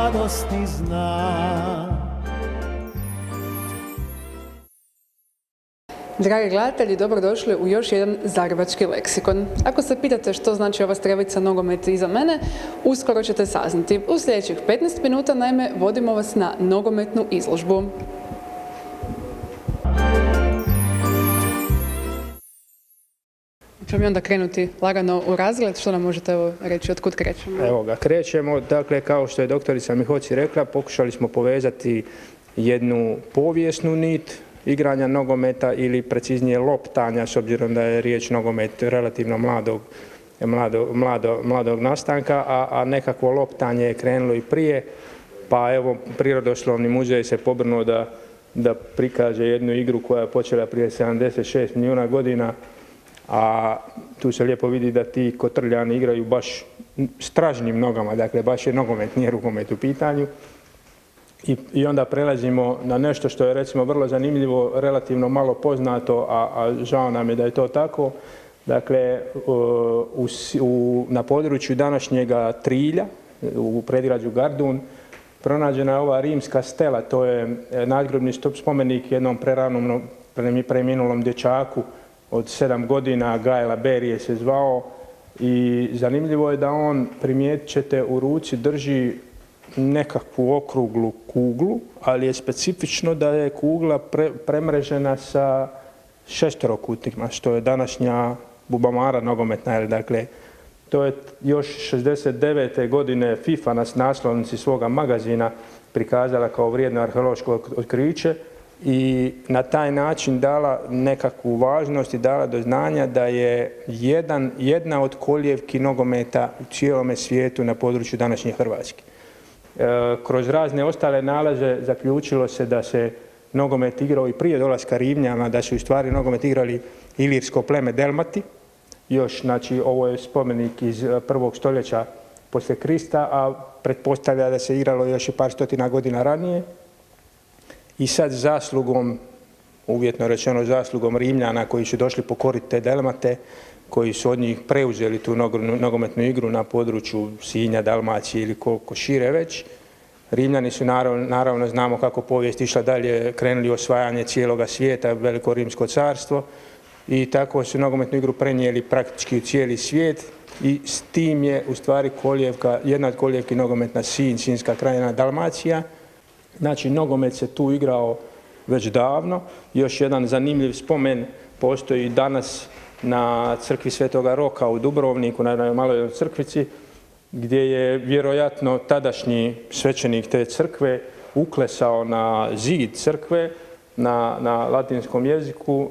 radosti zna. Dragi gledatelji, dobrodošli u još jedan zagrebački leksikon. Ako se pitate što znači ova strevica nogomet iza mene, uskoro ćete saznati. U sljedećih 15 minuta, naime, vodimo vas na nogometnu izložbu. Ćemo mi onda krenuti lagano u razgled. Što nam možete reći, otkud krećemo? Evo ga, krećemo. Dakle, kao što je doktorica Mihoci rekla, pokušali smo povezati jednu povijesnu nit igranja nogometa ili preciznije loptanja, s obzirom da je riječ nogomet relativno mladog nastanka, a nekakvo loptanje je krenulo i prije. Pa evo, Prirodoslovni muzej se pobrinuo da prikaže jednu igru koja je počela prije 76 milijuna godina, a tu se lijepo vidi da ti kotrljani igraju baš stražnjim nogama, dakle baš je nogomet, nije rukomet u pitanju. I onda prelazimo na nešto što je recimo vrlo zanimljivo, relativno malo poznato, a žao nam je da je to tako. Dakle, na području današnjega Trilja, u predgrađu Gardun, pronađena je ova rimska stela, to je nadgrobni spomenik jednom preranom preminulom dječaku od 7 godina, Gaela Berije se zvao, i zanimljivo je da on, primijetit ćete, u ruci drži nekakvu okruglu kuglu, ali je specifično da je kugla premrežena sa šesterokutnima, što je današnja bubamara nogometna. Dakle, to je još 69. godine FIFA na naslovnici svoga magazina prikazala kao vrijedno arheološko otkriće i na taj način dala nekakvu važnost i dala do znanja da je jedna od kolijevki nogometa u cijelome svijetu na području današnje Hrvatske. Kroz razne ostale nalaze zaključilo se da se nogomet igrao i prije dolaska Rimljana, da su u stvari nogomet igrali ilirsko pleme Delmati. Još, znači, ovo je spomenik iz 1. stoljeća poslije Krista, a pretpostavlja da se igralo još i par stotina godina ranije. I sad zaslugom, uvjetno rečeno zaslugom Rimljana koji su došli pokoriti te Delmate, koji su od njih preuzeli tu nogometnu igru na području Sinja, Dalmacije ili koliko šire već. Rimljani su naravno, znamo kako povijest išla dalje, krenuli osvajanje cijeloga svijeta, Veliko rimsko carstvo, i tako su nogometnu igru prenijeli praktički u cijeli svijet i s tim je u stvari kolijevka, jedna od kolijevki nogometna Sinj, Sinjska krajina, Dalmacija. Znači, nogomet se tu igrao već davno. Još jedan zanimljiv spomen postoji danas na crkvi Svetoga Roka u Dubrovniku, na maloj crkvici, gdje je vjerojatno tadašnji svećenik te crkve uklesao na zid crkve na latinskom jeziku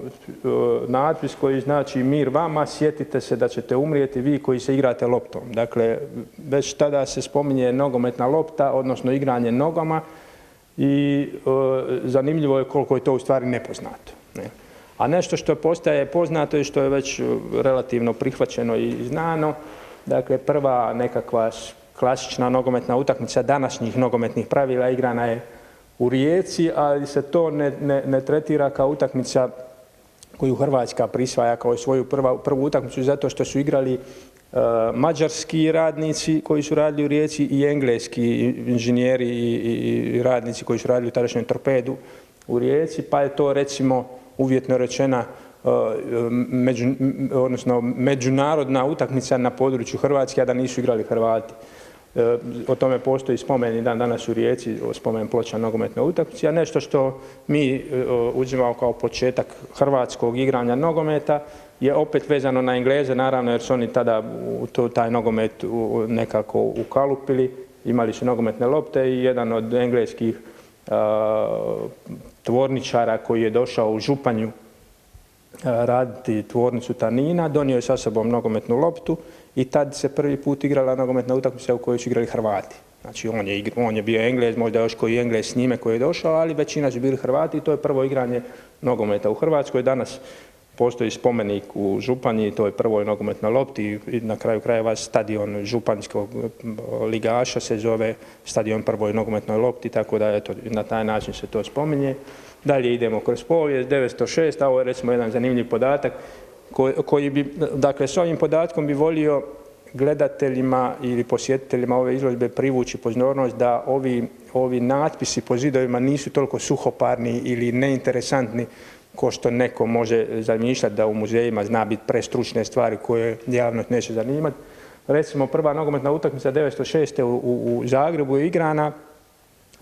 natpis koji znači mir vama, sjetite se da ćete umrijeti vi koji se igrate loptom. Dakle, već tada se spominje nogometna lopta, odnosno igranje nogama, i zanimljivo je koliko je to u stvari nepoznato. A nešto što postaje poznato i što je već relativno prihvaćeno i znano, dakle, prva nekakva klasična nogometna utakmica današnjih nogometnih pravila igrana je u Rijeci, ali se to ne tretira kao utakmica koju Hrvatska prisvaja kao svoju prvu utakmicu, zato što su igrali mađarski radnici koji su radili u Rijeci i engleski inženjeri i radnici koji su radili u tadašnjem Torpedu u Rijeci, pa je to, recimo, uvjetno rečena međunarodna utakmica na području Hrvatske, a da nisu igrali Hrvati. O tome postoji spomen i dan danas u Rijeci, spomen ploča nogometne utakmice, a nešto što mi uzimamo kao početak hrvatskog igranja nogometa je opet vezano na Engleze, naravno, jer su oni tada taj nogomet nekako ukalupili, imali su nogometne lopte i jedan od engleskih tvorničara koji je došao u Županju raditi tvornicu tanina, donio je sa sobom nogometnu loptu i tad se prvi put igrala nogometna utakmica u kojoj su igrali Hrvati. Znači, on je bio Englez, možda još koji Englez s njime koji je došao, ali većina su bili Hrvati i to je prvo igranje nogometa u Hrvatskoj. Danas postoji spomenik u Županji, to je prvoj nogometnoj lopti i na kraju krajeva stadion županjskog ligaša se zove stadion prvoj nogometnoj lopti, tako da eto, na taj način se to spominje. Dalje idemo kroz povijest, 906, a ovo je recimo jedan zanimljiv podatak koji bi, dakle, s ovim podatkom bi volio gledateljima ili posjetiteljima ove izložbe privući pozornost da ovi natpisi po zidovima nisu toliko suhoparni ili neinteresantni ko što neko može zamišljati da u muzejima zna biti prestručne stvari koje javnost neće zanimati. Recimo, prva nogometna utakmica 1906. u Zagrebu je igrana,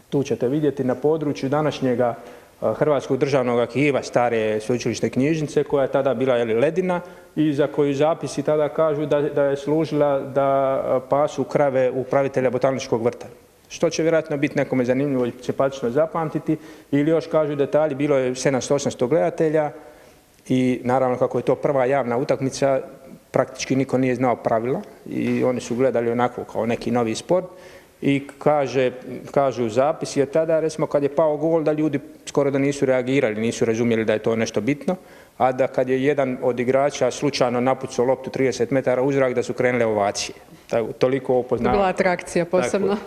tu ćete vidjeti na području današnjega Hrvatskog državnog arhiva, stare sveučilišne knjižnice, koja je tada bila ledina i za koju zapisi tada kažu da je služila da pasu krave upravitelja botaničkog vrta. Što će vjerojatno biti nekome zanimljivo i simpatično zapamtiti, ili još kažu detalji, bilo je 700-800 gledatelja i naravno kako je to prva javna utakmica, praktički niko nije znao pravila i oni su gledali onako kao neki novi sport. I kažu zapisi, jer tada, recimo, kad je pao gol, da ljudi skoro da nisu reagirali, nisu razumjeli da je to nešto bitno, a da kad je jedan od igrača slučajno napucao loptu 30 metara u zrak, da su krenule ovacije. Toliko opoznavanje. To je bila atrakcija posebno.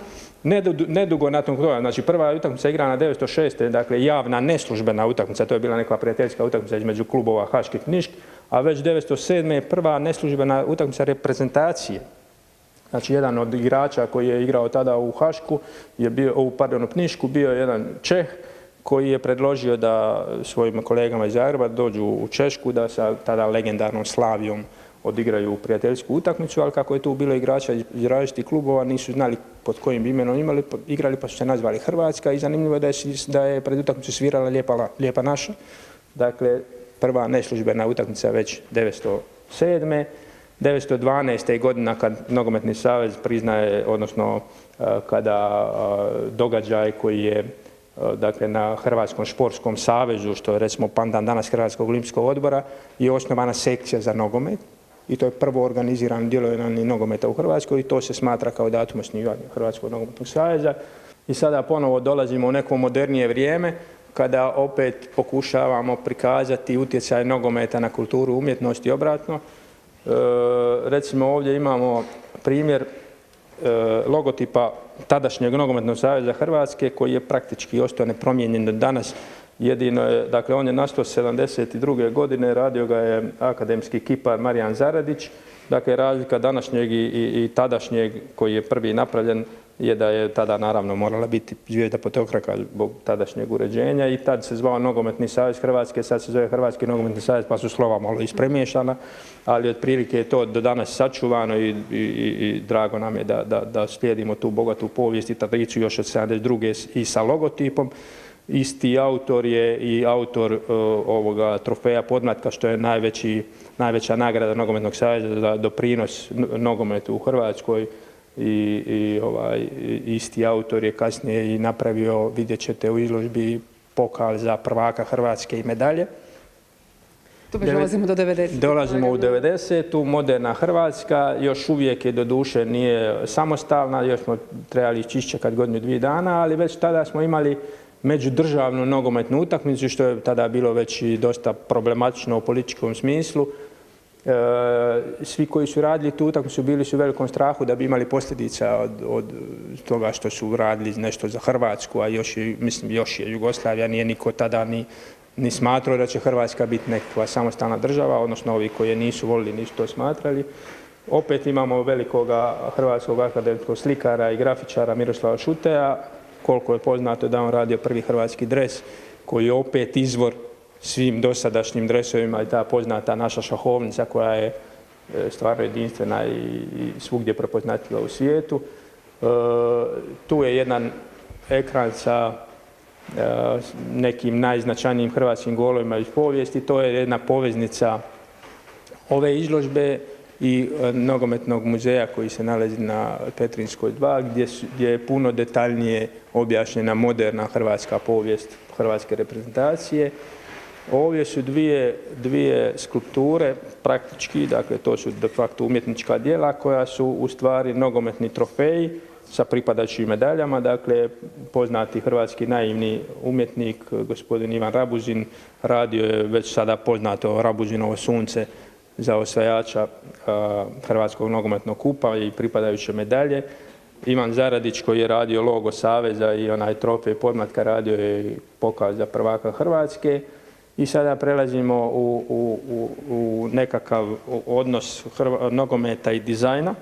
Nedugo nakon toga, znači prva utakmica igrana 1906. Dakle javna neslužbena utakmica, to je bila neka prijateljska utakmica između klubova Haški i Niški, a već 1907. je prva neslužbena utakmica reprezentacije. Znači, jedan od igrača koji je igrao tada u Hašku, u Pnišku, bio je jedan Čeh koji je predložio da svojim kolegama iz Zagreba dođu u Češku, da sa tada legendarnom Slavijom odigraju prijateljsku utakmicu, ali kako je tu bilo igrača iz različitih klubova, nisu znali pod kojim bi imenom igrali, pa su se nazvali Hrvatska i zanimljivo je da je pred utakmicu svirala Lijepa naša. Dakle, prva neslužbena utakmica već 1907. 1912. je godina kad Nogometni savez priznaje, odnosno kada događaj koji je dakle, na Hrvatskom športskom savezu, što je recimo pandan danas Hrvatskog olimpijskog odbora, je osnovana sekcija za nogomet i to je prvo organizirano djelovanje nogometa u Hrvatskoj i to se smatra kao datum osnivanja Hrvatskog nogometnog saveza. I sada ponovo dolazimo u neko modernije vrijeme kada opet pokušavamo prikazati utjecaj nogometa na kulturu, umjetnost i obratno. Recimo ovdje imamo primjer logotipa tadašnjeg Nogometnog saveza Hrvatske koji je praktički ostao nepromijenjen do danas. Jedino je, dakle on je nastao 1972. godine, radio ga je akademski kipar Marijan Zaradić. Dakle, razlika današnjeg i tadašnjeg koji je prvi napravljen je da je tada naravno morala biti zvijezda petokraka zbog tadašnjeg uređenja i tad se zvao Nogometni savez Hrvatske, sad se zove Hrvatski nogometni savez pa su slova malo ispremiješana, ali otprilike je to do danas sačuvano i drago nam je da slijedimo tu bogatu povijest i tradiciju još od 1972. i sa logotipom. Isti autor je i autor ovoga trofeja podmlatka, što je najveća nagrada Nogometnog saveza za doprinos nogometu u Hrvatskoj. Isti autor je kasnije i napravio, vidjet ćete u izložbi, pokal za prvaka Hrvatske i medalje. Tu već dolazimo do 90. Dolazimo u 90. Moderna Hrvatska još uvijek je doduše nije samostalna, još smo trebali iščekati godinu, 2 dana, ali već tada smo imali međudržavnu nogometnu utakmicu, što je tada bilo već i dosta problematično u političkom smislu. Svi koji su radili tu utakmicu bili su u velikom strahu da bi imali posljedica od toga što su radili nešto za Hrvatsku, a još je Jugoslavija, nije niko tada ni smatrao da će Hrvatska biti nekakva samostalna država, odnosno ovi koji je nisu volili, nisu to smatrali. Opet imamo velikoga hrvatskog akademskog slikara i grafičara Miroslava Šuteja, koliko je poznato da on radio prvi hrvatski dres, koji je opet izvor svim dosadašnjim dresovima i ta poznata naša šahovnica koja je stvarno jedinstvena i svugdje prepoznatljiva u svijetu. Tu je jedan ekran sa nekim najznačajnijim hrvatskim golovima iz povijesti. To je jedna poveznica ove izložbe i Nogometnog muzeja koji se nalazi na Petrinjskoj 2, gdje je puno detaljnije objašnjena moderna hrvatska povijest hrvatske reprezentacije. Ovdje su dvije skulpture praktički, dakle to su de facto umjetnička djela koja su u stvari nogometni trofeji sa pripadajućim medaljama. Dakle, poznati hrvatski naivni umjetnik gospodin Ivan Rabuzin radio je već sada poznato Rabuzinovo sunce za osvajača Hrvatskog nogometnog kupa i pripadajuće medalje. Ivan Zaradić koji je radio logo Saveza i onaj trofej podmlatka radio je pokaz za prvaka Hrvatske. I sada prelazimo u nekakav odnos nogometa i dizajna.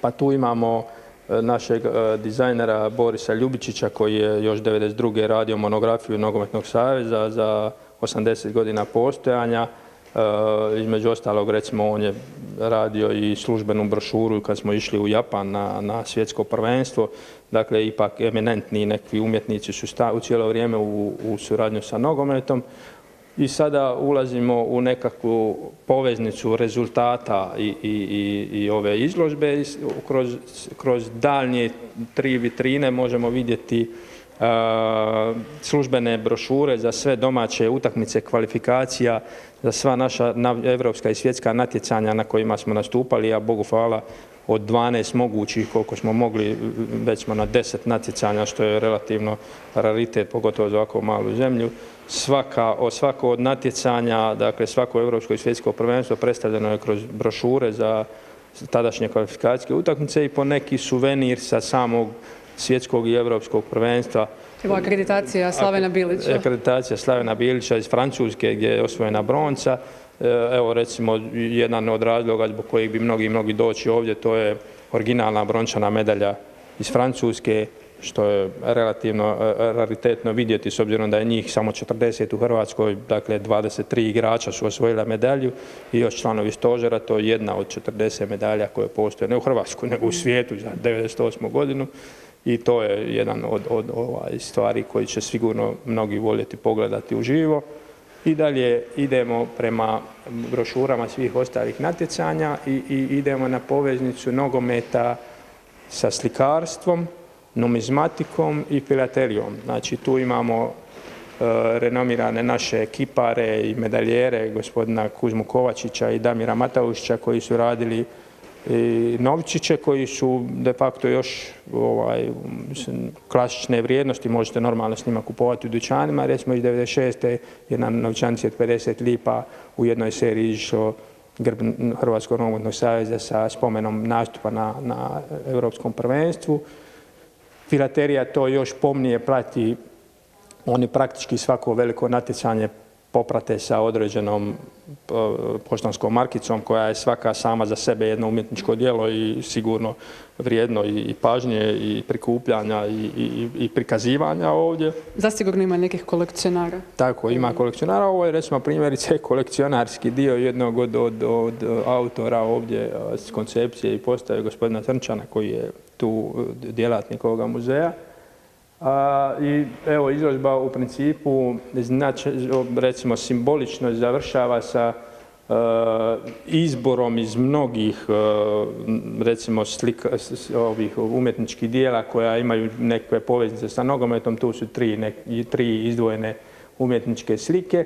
Pa tu imamo našeg dizajnera Borisa Ljubičića koji je još 1992. radio monografiju Nogometnog saveza za 80 godina postojanja. Između ostalog, recimo, on je radio i službenu brošuru kad smo išli u Japan na svjetsko prvenstvo. Dakle, ipak eminentni nekakvi umjetnici su u cijelo vrijeme u suradnju sa nogometom. I sada ulazimo u nekakvu poveznicu rezultata i ove izložbe. Kroz daljnje 3 vitrine možemo vidjeti službene brošure za sve domaće utakmice, kvalifikacija, za sva naša evropska i svjetska natjecanja na kojima smo nastupali, a Bogu hvala od 12 mogućih koliko smo mogli, već smo na 10 natjecanja, što je relativno raritet, pogotovo za ovako malu zemlju. Svako od natjecanja, dakle svako evropsko i svjetsko prvenstvo predstavljeno je kroz brošure za tadašnje kvalifikacijske utakmice i po neki suvenir sa samog svjetskog i evropskog prvenstva. Evo akreditacija Slavena Bilića. Akreditacija Slavena Bilića iz Francuske gdje je osvojena bronca. Evo recimo jedan od razloga zbog kojih bi mnogi doći ovdje, to je originalna brončana medalja iz Francuske, što je relativno raritetno vidjeti s obzirom da je njih samo 40 u Hrvatskoj, dakle 23 igrača su osvojila medalju i još članovi stožera, to je jedna od 40 medalja koje postoje ne u Hrvatskoj nego u svijetu za 1998. godinu. I to je jedan od stvari koji će sigurno mnogi voljeti pogledati uživo. I dalje idemo prema brošurama svih ostalih natjecanja i idemo na poveznicu nogometa sa slikarstvom, numizmatikom i filaterijom. Znači tu imamo renomirane naše kipare i medaljere, gospodina Kuzmu Kovačića i Damira Mataušića koji su radili i novčiće koji su de facto još klasične vrijednosti, možete normalno s njima kupovati u dućanima. Recimo iz 96. je na novčanici od 50 lipa u jednoj seriji išao grb Hrvatskog nogometnog saveza sa spomenom nastupa na Europskom prvenstvu. Filaterija to još pomnije prati, oni praktički svako veliko natjecanje poprate sa određenom poštanskom markicom koja je svaka sama za sebe jedno umjetničko djelo i sigurno vrijedno i pažnje i prikupljanja i prikazivanja ovdje. Zasigurno ima nekih kolekcionara. Tako, ima kolekcionara. Ovo je recimo primjerice kolekcionarski dio jednog od autora ovdje s koncepcije i postave gospodina Trnčana koji je tu djelatnik ovoga muzeja. I evo izložba u principu recimo simbolično završava sa izborom iz mnogih recimo ovih umjetničkih dijela koja imaju nekakve poveznice sa nogometom. Tu su tri izdvojene umjetničke slike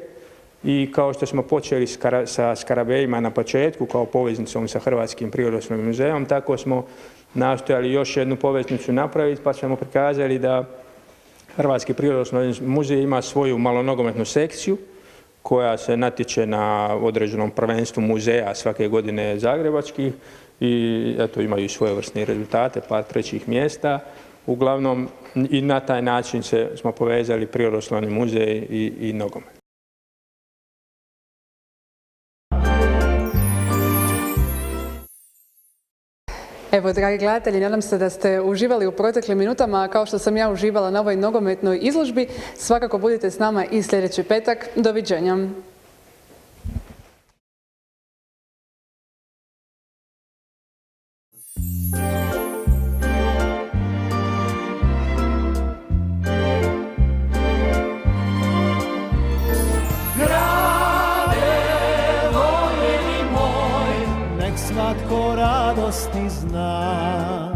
i kao što smo počeli sa skarabejima na početku kao poveznicom sa Hrvatskim prirodoslovnim muzejom, tako smo nastojali još jednu poveznicu napraviti pa smo prikazali da Hrvatski prirodoslovni muzej ima svoju malonogometnu sekciju koja se natječe na određenom prvenstvu muzeja svake godine zagrebačkih i eto imaju svojevrsne rezultate, par trećih mjesta. Uglavnom i na taj način smo povezali prirodoslovni muzej i nogomet. Evo, dragi gledatelji, nadam se da ste uživali u proteklim minutama, kao što sam ja uživala na ovoj nogometnoj izložbi. Svakako budite s nama i sljedeći petak. Doviđenja. Svatko radosti zna.